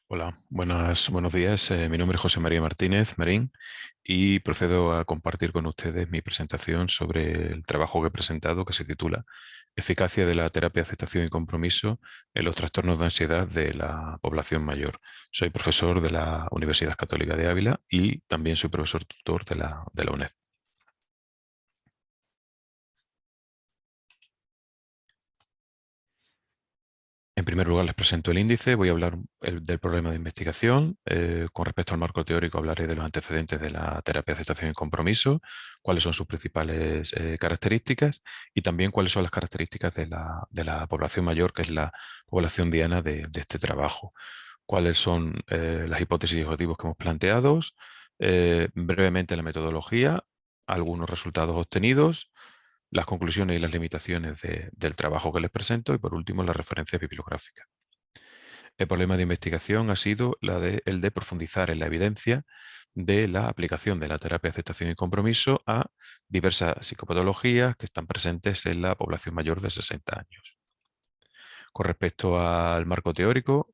Hola, buenos días. Mi nombre es José María Martínez Marín y procedo a compartir con ustedes mi presentación sobre el trabajo que he presentado que se titula Eficacia de la terapia de aceptación y compromiso en los trastornos de ansiedad de la población mayor. Soy profesor de la Universidad Católica de Ávila y también soy profesor tutor de la UNED. En primer lugar, les presento el índice. Voy a hablar del problema de investigación. Con respecto al marco teórico, hablaré de los antecedentes de la terapia de aceptación y compromiso, cuáles son sus principales características y también cuáles son las características de la población mayor, que es la población diana de este trabajo. Cuáles son las hipótesis y objetivos que hemos planteado, brevemente la metodología, algunos resultados obtenidos, las conclusiones y las limitaciones del trabajo que les presento y por último la referencia bibliográfica. El problema de investigación ha sido el de profundizar en la evidencia de la aplicación de la terapia de aceptación y compromiso a diversas psicopatologías que están presentes en la población mayor de 60 años. Con respecto al marco teórico,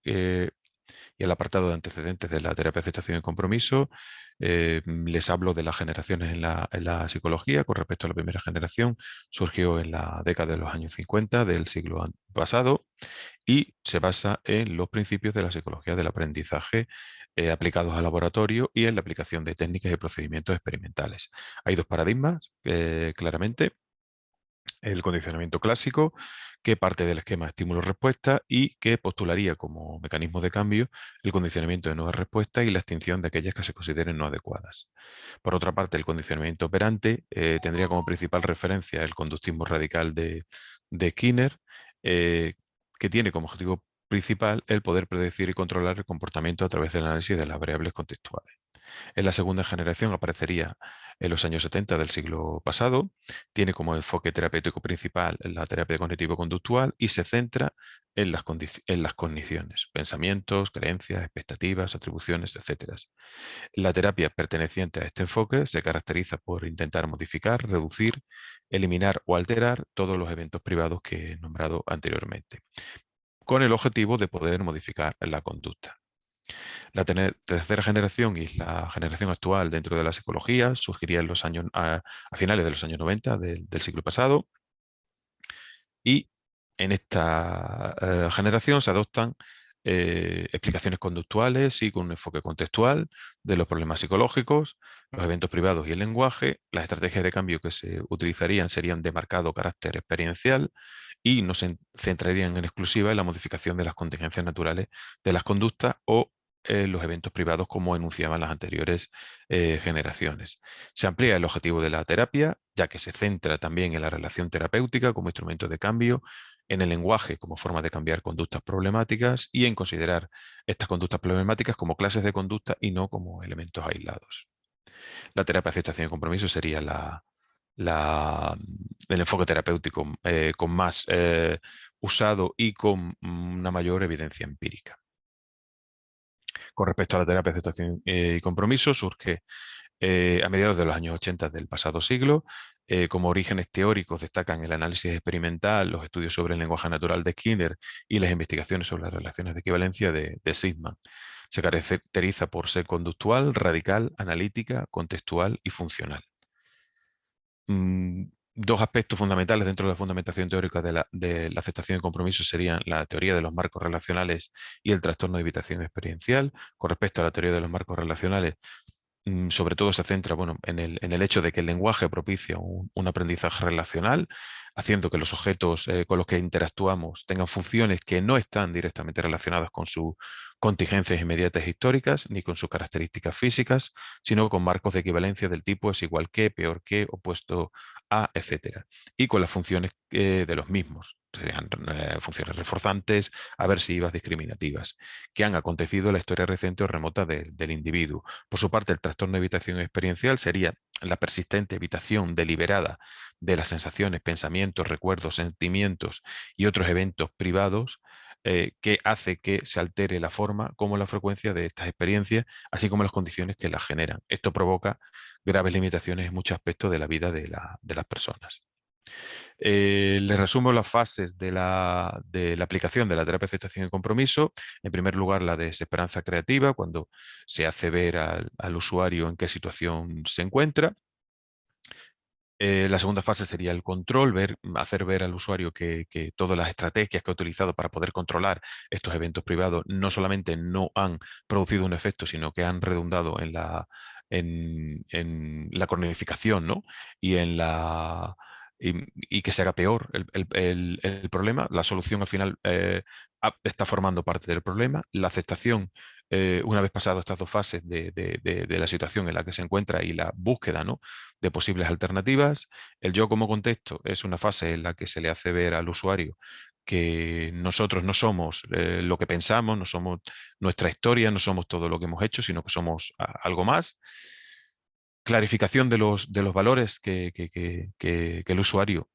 y el apartado de antecedentes de la terapia de aceptación y compromiso, les hablo de las generaciones en la psicología. Con respecto a la primera generación, surgió en la década de los años 50 del siglo pasado y se basa en los principios de la psicología del aprendizaje aplicados al laboratorio y en la aplicación de técnicas y procedimientos experimentales. Hay dos paradigmas, claramente el condicionamiento clásico, que parte del esquema estímulo-respuesta y que postularía como mecanismo de cambio el condicionamiento de nuevas respuestas y la extinción de aquellas que se consideren no adecuadas. Por otra parte, el condicionamiento operante tendría como principal referencia el conductismo radical de Skinner, eh, que tiene como objetivo principal el poder predecir y controlar el comportamiento a través del análisis de las variables contextuales. En la segunda generación aparecería en los años 70 del siglo pasado, tiene como enfoque terapéutico principal la terapia cognitivo-conductual y se centra en las cogniciones, pensamientos, creencias, expectativas, atribuciones, etcétera. La terapia perteneciente a este enfoque se caracteriza por intentar modificar, reducir, eliminar o alterar todos los eventos privados que he nombrado anteriormente, con el objetivo de poder modificar la conducta. La tercera generación y la generación actual dentro de la psicología surgiría en los años, a finales de los años 90 del siglo pasado y en esta generación se adoptan explicaciones conductuales y con un enfoque contextual de los problemas psicológicos, los eventos privados y el lenguaje. Las estrategias de cambio que se utilizarían serían de marcado carácter experiencial y no se centrarían en exclusiva en la modificación de las contingencias naturales de las conductas o los eventos privados como enunciaban las anteriores generaciones. Se amplía el objetivo de la terapia, ya que se centra también en la relación terapéutica como instrumento de cambio, en el lenguaje como forma de cambiar conductas problemáticas y en considerar estas conductas problemáticas como clases de conducta y no como elementos aislados. La terapia de aceptación y compromiso sería el enfoque terapéutico con más usado y con una mayor evidencia empírica. Con respecto a la terapia de aceptación y compromiso, surge a mediados de los años 80 del pasado siglo. Como orígenes teóricos destacan el análisis experimental, los estudios sobre el lenguaje natural de Skinner y las investigaciones sobre las relaciones de equivalencia de Sigman. Se caracteriza por ser conductual, radical, analítica, contextual y funcional. Dos aspectos fundamentales dentro de la fundamentación teórica de la aceptación y compromiso serían la teoría de los marcos relacionales y el trastorno de evitación experiencial. Con respecto a la teoría de los marcos relacionales, sobre todo se centra bueno, en el hecho de que el lenguaje propicia un aprendizaje relacional, haciendo que los objetos con los que interactuamos tengan funciones que no están directamente relacionadas con sus contingencias inmediatas históricas ni con sus características físicas, sino con marcos de equivalencia del tipo es igual que, peor que, opuesto a, etcétera, y con las funciones de los mismos. Serían funciones reforzantes, aversivas, discriminativas, que han acontecido en la historia reciente o remota del individuo. Por su parte, el trastorno de evitación experiencial sería la persistente evitación deliberada de las sensaciones, pensamientos, recuerdos, sentimientos y otros eventos privados que hace que se altere la forma como la frecuencia de estas experiencias, así como las condiciones que las generan. Esto provoca graves limitaciones en muchos aspectos de la vida de las personas. Les resumo las fases de la aplicación de la terapia de aceptación y compromiso. En primer lugar, la desesperanza creativa, cuando se hace ver al usuario en qué situación se encuentra. La segunda fase sería el control, hacer ver al usuario que todas las estrategias que ha utilizado para poder controlar estos eventos privados no solamente no han producido un efecto, sino que han redundado en la cronificación, ¿no? Y y que se haga peor el problema. La solución al final está formando parte del problema. La aceptación, una vez pasado estas dos fases de la situación en la que se encuentra y la búsqueda, ¿no?, de posibles alternativas. El yo como contexto es una fase en la que se le hace ver al usuario que nosotros no somos lo que pensamos, no somos nuestra historia, no somos todo lo que hemos hecho, sino que somos algo más. Clarificación de los valores que el usuario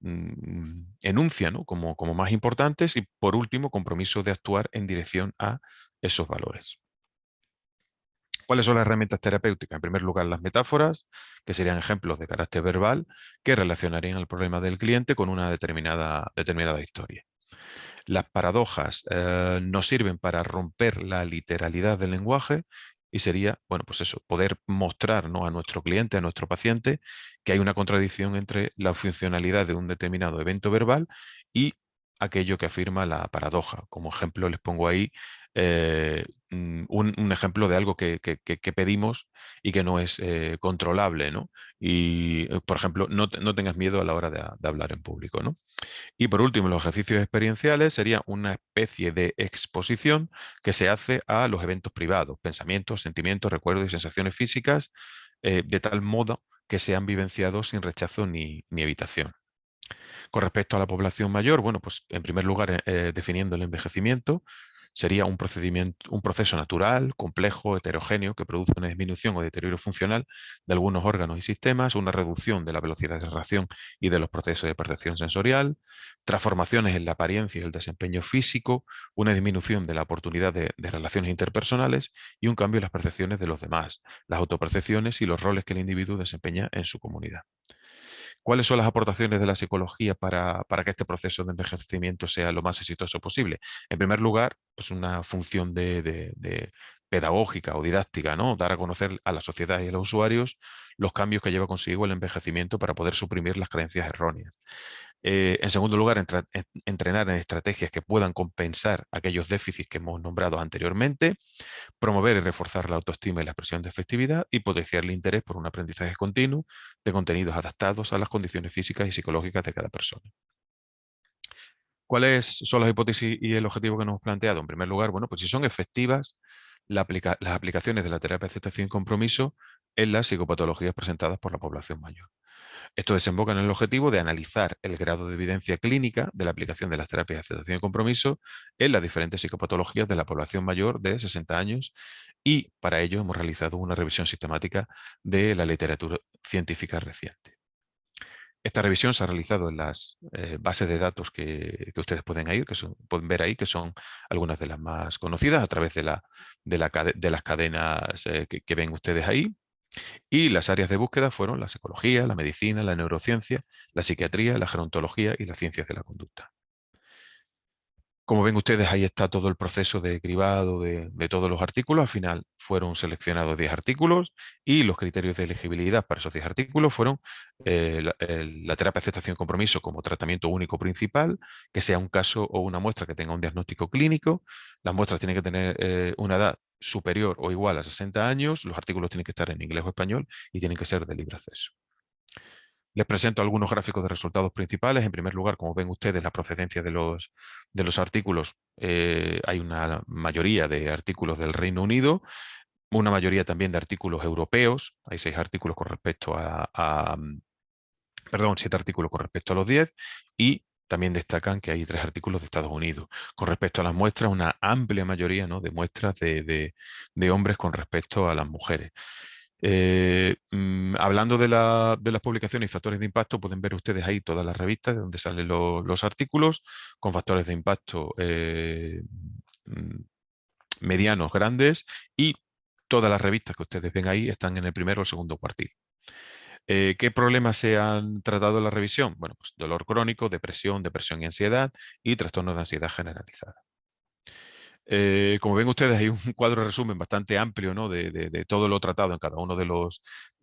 enuncia, ¿no?, como más importantes, y por último, compromiso de actuar en dirección a esos valores. ¿Cuáles son las herramientas terapéuticas? En primer lugar, las metáforas, que serían ejemplos de carácter verbal que relacionarían el problema del cliente con una determinada historia. Las paradojas nos sirven para romper la literalidad del lenguaje y sería, bueno, pues eso, poder mostrar, ¿no?, a nuestro cliente, a nuestro paciente, que hay una contradicción entre la funcionalidad de un determinado evento verbal y aquello que afirma la paradoja. Como ejemplo, les pongo ahí un ejemplo de algo que pedimos y que no es controlable, ¿no? Y, por ejemplo, no tengas miedo a la hora de hablar en público, ¿no? Y por último, los ejercicios experienciales sería una especie de exposición que se hace a los eventos privados, pensamientos, sentimientos, recuerdos y sensaciones físicas, de tal modo que sean vivenciados sin rechazo ni evitación. Con respecto a la población mayor, bueno, pues en primer lugar, definiendo el envejecimiento, sería un proceso natural, complejo, heterogéneo, que produce una disminución o deterioro funcional de algunos órganos y sistemas, una reducción de la velocidad de reacción y de los procesos de percepción sensorial, transformaciones en la apariencia y el desempeño físico, una disminución de la oportunidad de relaciones interpersonales y un cambio en las percepciones de los demás, las autopercepciones y los roles que el individuo desempeña en su comunidad. ¿Cuáles son las aportaciones de la psicología para que este proceso de envejecimiento sea lo más exitoso posible? En primer lugar, pues una función de pedagógica o didáctica, ¿no? Dar a conocer a la sociedad y a los usuarios los cambios que lleva consigo el envejecimiento para poder suprimir las creencias erróneas. En segundo lugar, entrenar en estrategias que puedan compensar aquellos déficits que hemos nombrado anteriormente, promover y reforzar la autoestima y la expresión de efectividad y potenciar el interés por un aprendizaje continuo de contenidos adaptados a las condiciones físicas y psicológicas de cada persona. ¿Cuáles son las hipótesis y el objetivo que nos hemos planteado? En primer lugar, bueno, pues si son efectivas las aplicaciones de la terapia de aceptación y compromiso en las psicopatologías presentadas por la población mayor. Esto desemboca en el objetivo de analizar el grado de evidencia clínica de la aplicación de las terapias de aceptación y compromiso en las diferentes psicopatologías de la población mayor de 60 años, y para ello hemos realizado una revisión sistemática de la literatura científica reciente. Esta revisión se ha realizado en las bases de datos que ustedes pueden ver ahí, que son algunas de las más conocidas a través de las cadenas que ven ustedes ahí. Y las áreas de búsqueda fueron la psicología, la medicina, la neurociencia, la psiquiatría, la gerontología y las ciencias de la conducta. Como ven ustedes, ahí está todo el proceso de cribado de todos los artículos. Al final fueron seleccionados 10 artículos y los criterios de elegibilidad para esos 10 artículos fueron la terapia de aceptación y compromiso como tratamiento único principal, que sea un caso o una muestra que tenga un diagnóstico clínico. Las muestras tienen que tener una edad superior o igual a 60 años, los artículos tienen que estar en inglés o español y tienen que ser de libre acceso. Les presento algunos gráficos de resultados principales. En primer lugar, como ven ustedes, la procedencia de los artículos. Hay una mayoría de artículos del Reino Unido, una mayoría también de artículos europeos. Hay 6 artículos con respecto perdón, 7 artículos con respecto a los 10, y también destacan que hay 3 artículos de Estados Unidos. Con respecto a las muestras, una amplia mayoría, ¿no?, de muestras de hombres con respecto a las mujeres. Hablando de las publicaciones y factores de impacto, pueden ver ustedes ahí todas las revistas de donde salen los artículos, con factores de impacto mm, medianos, grandes, y todas las revistas que ustedes ven ahí están en el primero o el segundo cuartil. ¿Qué problemas se han tratado en la revisión? Bueno, pues dolor crónico, depresión y ansiedad y trastornos de ansiedad generalizada. Como ven ustedes, hay un cuadro de resumen bastante amplio, ¿no? de todo lo tratado en cada uno de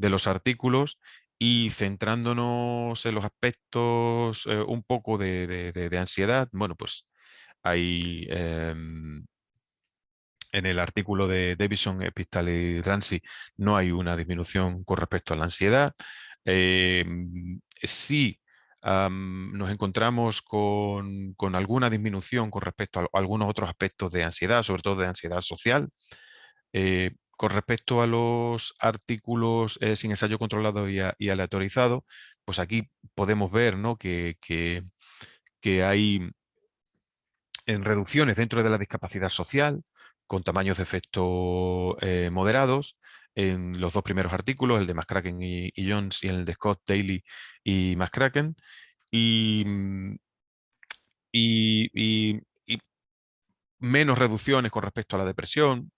los artículos y centrándonos en los aspectos un poco de ansiedad, bueno, pues hay en el artículo de Davison, Epistal y Ramsey no hay una disminución con respecto a la ansiedad. Eh, sí nos encontramos con alguna disminución con respecto a algunos otros aspectos de ansiedad, sobre todo de ansiedad social. Con respecto a los artículos sin ensayo controlado y aleatorizado, pues aquí podemos ver, ¿no? que hay en reducciones dentro de la discapacidad social, con tamaños de efecto moderados, en los dos primeros artículos, el de McCracken y Jones y el de Scott, Daly y McCracken, y, y menos reducciones con respecto a la depresión,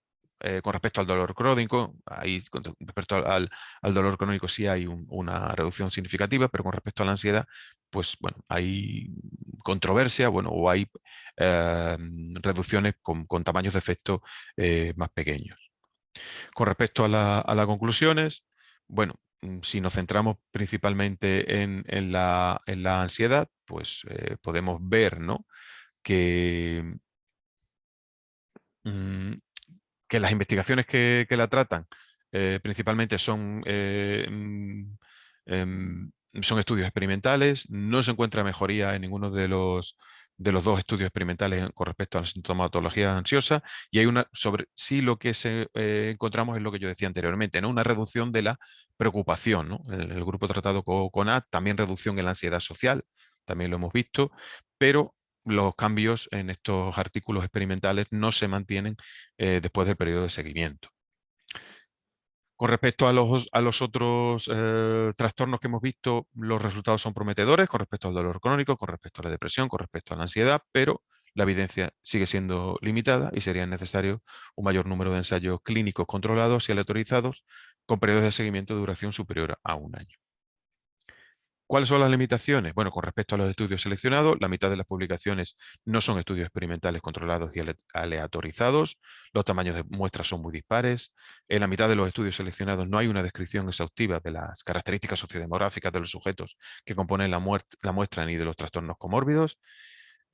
con respecto al dolor crónico. Ahí, con respecto al dolor crónico sí hay una reducción significativa, pero con respecto a la ansiedad, pues bueno, hay controversia, bueno, o hay eh, reducciones con tamaños de efecto más pequeños. Con respecto a las conclusiones, bueno, si nos centramos principalmente en la ansiedad, pues podemos ver, ¿no? que, mm, que las investigaciones que la tratan principalmente son estudios experimentales, no se encuentra mejoría en ninguno de los dos estudios experimentales con respecto a la sintomatología ansiosa y hay una sobre sí lo que encontramos es lo que yo decía anteriormente, ¿no? Una reducción de la preocupación, ¿no? El grupo tratado con A, también reducción en la ansiedad social, también lo hemos visto, pero los cambios en estos artículos experimentales no se mantienen después del periodo de seguimiento. Con respecto a los otros trastornos que hemos visto, los resultados son prometedores con respecto al dolor crónico, con respecto a la depresión, con respecto a la ansiedad, pero la evidencia sigue siendo limitada y sería necesario un mayor número de ensayos clínicos controlados y aleatorizados con periodos de seguimiento de duración superior a un año. ¿Cuáles son las limitaciones? Bueno, con respecto a los estudios seleccionados, la mitad de las publicaciones no son estudios experimentales controlados y aleatorizados, los tamaños de muestras son muy dispares, en la mitad de los estudios seleccionados no hay una descripción exhaustiva de las características sociodemográficas de los sujetos que componen la muestra ni de los trastornos comórbidos,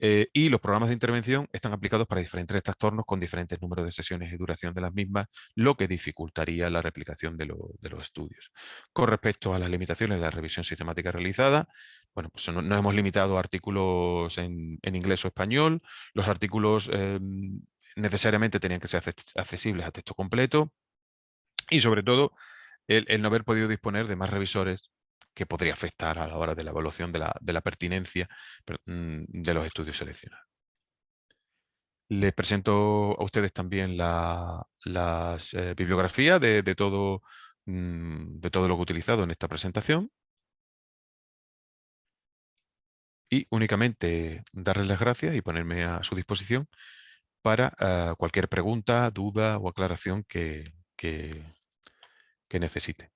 y los programas de intervención están aplicados para diferentes trastornos con diferentes números de sesiones y duración de las mismas, lo que dificultaría la replicación de los estudios. Con respecto a las limitaciones de la revisión sistemática realizada, bueno, pues no hemos limitado artículos en inglés o español. Los artículos necesariamente tenían que ser accesibles a texto completo y sobre todo el no haber podido disponer de más revisores que podría afectar a la hora de la evaluación de la pertinencia de los estudios seleccionados. Les presento a ustedes también las bibliografías de todo lo que he utilizado en esta presentación y únicamente darles las gracias y ponerme a su disposición para cualquier pregunta, duda o aclaración que necesite.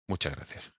Muchas gracias.